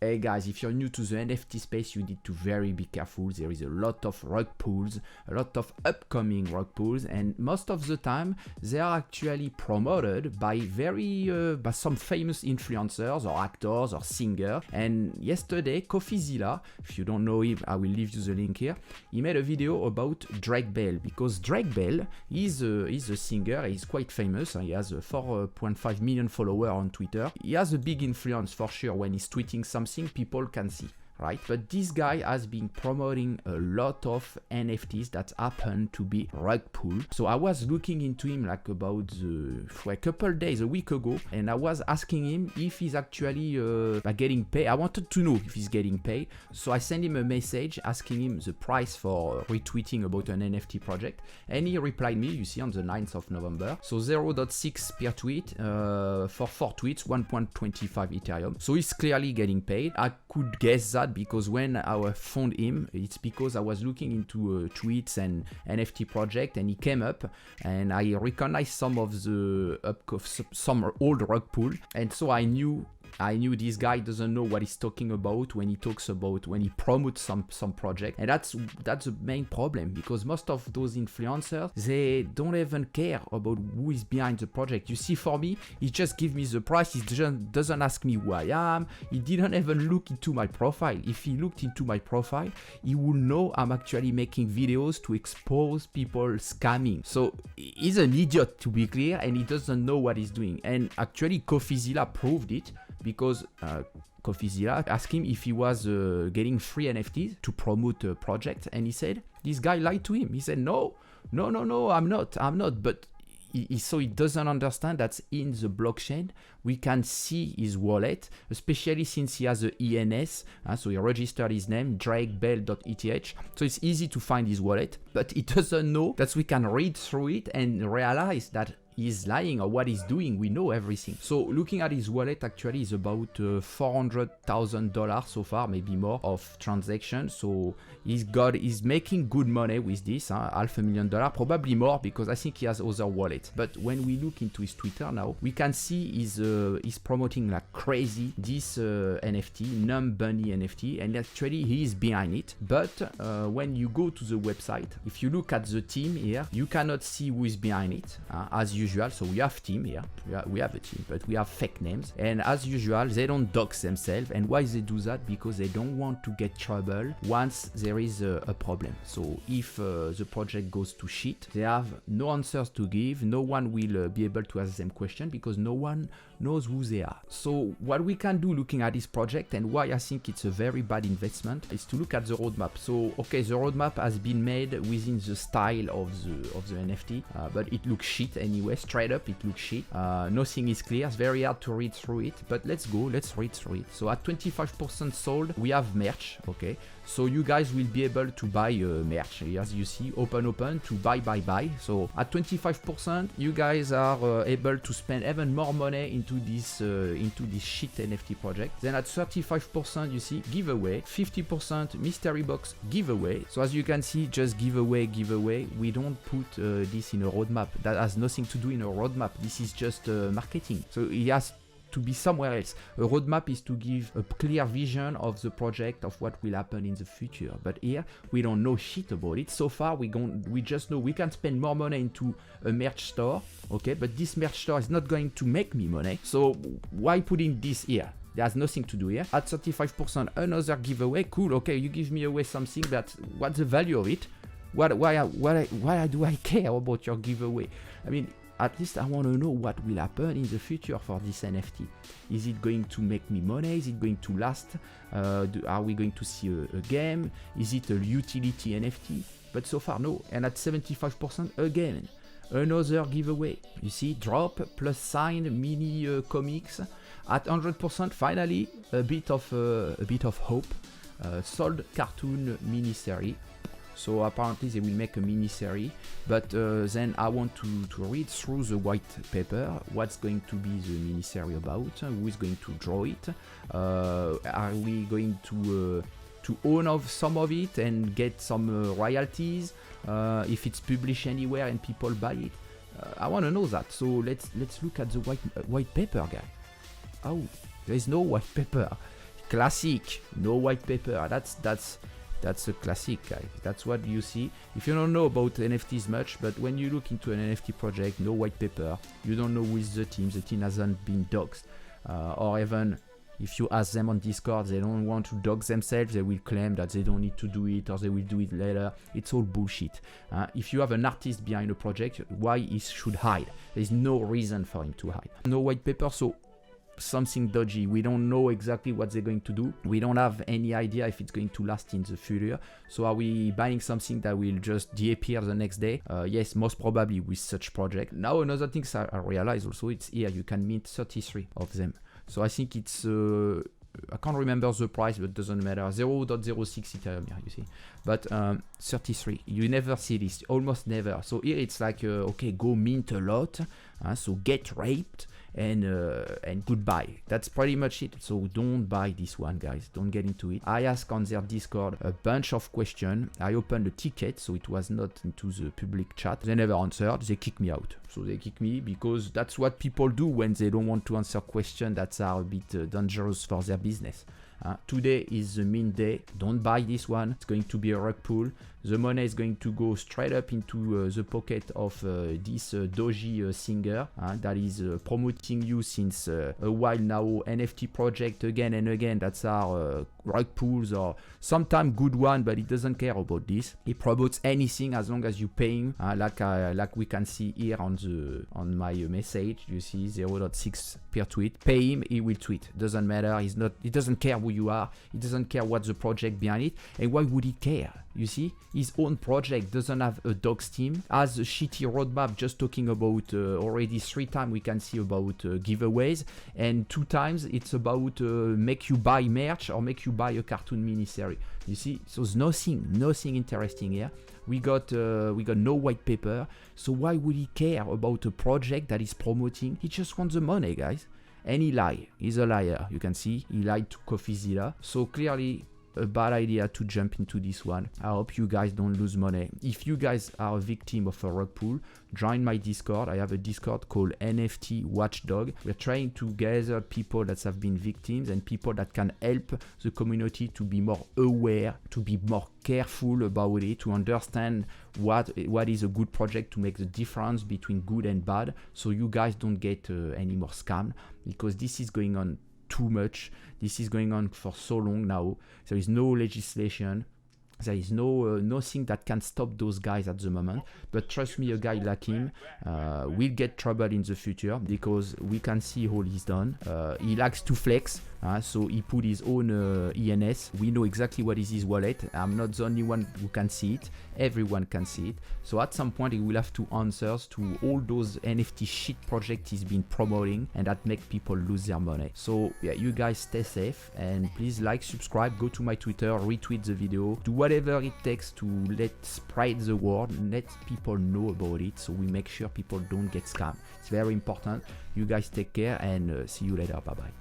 Hey guys, if you're new to the NFT space, you need to very be careful. There is a lot of rug pulls, a lot of upcoming rug pulls, and most of the time they are actually promoted by by some famous influencers or actors or singers. And yesterday, CoffeeZilla, if you don't know him, I will leave you the link here. He made a video about Drake Bell, because Drake Bell is a singer. He's quite famous. He has 4.5 million followers on Twitter. He has a big influence for sure. When he's tweeting something, people can see, right? But this guy has been promoting a lot of NFTs that happen to be rug pull. So I was looking into him for a couple days, a week ago, and I was asking him if he's actually getting paid. I wanted to know if he's getting paid. So I sent him a message asking him the price for retweeting about an NFT project, and he replied me, you see, on the 9th of November. So 0.6 per tweet for 4 tweets, 1.25 Ethereum. So he's clearly getting paid. I could guess that because when I found him, it's because I was looking into tweets and NFT project, and he came up, and I recognized some of the some old rug pull, and so I knew this guy doesn't know what he's talking about when he promotes some project. And that's the main problem, because most of those influencers, they don't even care about who is behind the project. You see, for me, he just gives me the price. He doesn't ask me who I am. He didn't even look into my profile. If he looked into my profile, he would know I'm actually making videos to expose people scamming. So he's an idiot, to be clear, and he doesn't know what he's doing. And actually, CoffeeZilla proved it, because CoffeeZilla asked him if he was getting free NFTs to promote a project, and he said this guy lied to him. He said no, I'm not. But so he doesn't understand that in the blockchain we can see his wallet, especially since he has a ENS, so he registered his name, drakebell.eth, so it's easy to find his wallet, but he doesn't know that we can read through it and realize that he's lying or what he's doing. We know everything. So looking at his wallet, actually is about $400,000 so far, maybe more, of transactions. So he's making good money with this, $500,000, probably more, because I think he has other wallets. But when we look into his Twitter now, we can see he's promoting like crazy this NFT, Numb Bunny NFT, and actually he is behind it. But when you go to the website, if you look at the team here, you cannot see who is behind it, as usual. So we have team here, we have a team, but we have fake names, and as usual they don't dox themselves. And why they do that? Because they don't want to get trouble once there is a problem. So if the project goes to shit, they have no answers to give. No one will be able to ask them questions, because no one knows who they are. So what we can do looking at this project, and why I think it's a very bad investment, is to look at the roadmap. So okay, the roadmap has been made within the style of the NFT, but it looks shit anyway. Straight up, it looks shit. Nothing is clear. It's very hard to read through it, but let's read through it. So at 25% sold, we have merch. Okay, so you guys will be able to buy merch. As you see, open to buy. So at 25%, you guys are able to spend even more money into this shit NFT project. Then at 35%, you see giveaway, 50% mystery box giveaway. So as you can see, just giveaway. We don't put this in a roadmap. That has nothing to do in a roadmap. This is just marketing. So it has to be somewhere else. A roadmap is to give a clear vision of the project, of what will happen in the future. But here we don't know shit about it. So far we just know we can spend more money into a merch store, okay, but this merch store is not going to make me money. So why putting this here? There's nothing to do here. At 35%, another giveaway. Cool, okay, you give me away something, but what's the value of it? Why do I care about your giveaway? I mean, at least I want to know what will happen in the future for this NFT. Is it going to make me money? Is it going to last? Are we going to see a game? Is it a utility NFT? But so far, no. And at 75%, again, another giveaway. You see, drop plus sign mini comics. At 100%, finally, a bit of hope. Sold cartoon mini-series. So apparently they will make a mini-series, but then I want to read through the white paper. What's going to be the mini-series about? Who is going to draw it? Are we going to own of some of it and get some royalties if it's published anywhere and people buy it? I want to know that. So let's look at the white paper, guy. Oh, there is no white paper. classic, no white paper. That's a classic, guys. That's what you see. If you don't know about NFTs much, but when you look into an NFT project, no white paper, you don't know who is the team hasn't been doxed. Or even if you ask them on Discord, they don't want to dox themselves, they will claim that they don't need to do it or they will do it later. It's all bullshit. If you have an artist behind a project, why he should hide? There's no reason for him to hide. No white paper, so something dodgy. We don't know exactly what they're going to do. We don't have any idea if it's going to last in the future. So are we buying something that will just disappear the next day? Yes, most probably with such project. Now another thing I realize also, it's here you can mint 33 of them. So I think it's I can't remember the price, but it doesn't matter. 0.06 Ethereum here, you see. But 33, you never see this, almost never. So here it's like, okay, go mint a lot, so get raped, and goodbye. That's pretty much it. So don't buy this one, guys. Don't get into it. I asked on their Discord a bunch of questions. I opened a ticket, so it was not into the public chat. They never answered. They kicked me out. So they kick me because that's what people do when they don't want to answer questions that are a bit dangerous for their business. Today is the mint day. Don't buy this one. It's going to be a rug pull. The money is going to go straight up into the pocket of this Doji singer that is promoting you since a while now. NFT project again and again. That's our rug pulls or sometimes good one, but he doesn't care about this. He promotes anything as long as you pay him. Like we can see here on my message. You see 0.6 per tweet. Pay him, he will tweet. Doesn't matter. He doesn't care who you are. He doesn't care what's the project behind it. And why would he care? You see, his own project doesn't have a docs team, has a shitty roadmap. Just talking about already 3 times we can see about giveaways, and 2 times it's about make you buy merch or make you buy a cartoon miniseries. You see, so there's nothing interesting here. We got no white paper. So why would he care about a project that is promoting? He just wants the money, guys. And he lied. He's a liar. You can see he lied to CoffeeZilla. So clearly a bad idea to jump into this one. I hope you guys don't lose money. If you guys are a victim of a rug pull, join my Discord. I have a Discord called NFT Watchdog. We're trying to gather people that have been victims and people that can help the community to be more aware, to be more careful about it, to understand what is a good project, to make the difference between good and bad, so you guys don't get any more scam, because this is going on too much. This is going on for so long now. There is no legislation. There is nothing that can stop those guys at the moment. But trust me, a guy like him will get trouble in the future, because we can see all he's done. He likes to flex, so he put his own ENS. We know exactly what is his wallet. I'm not the only one who can see it. Everyone can see it. So at some point he will have to answer to all those NFT shit projects he's been promoting, and that make people lose their money. So yeah, you guys stay safe, and please like, subscribe, go to my Twitter, retweet the video, do whatever it takes to spread the word, let people know about it, so we make sure people don't get scammed. It's very important. You guys take care, and see you later. Bye bye.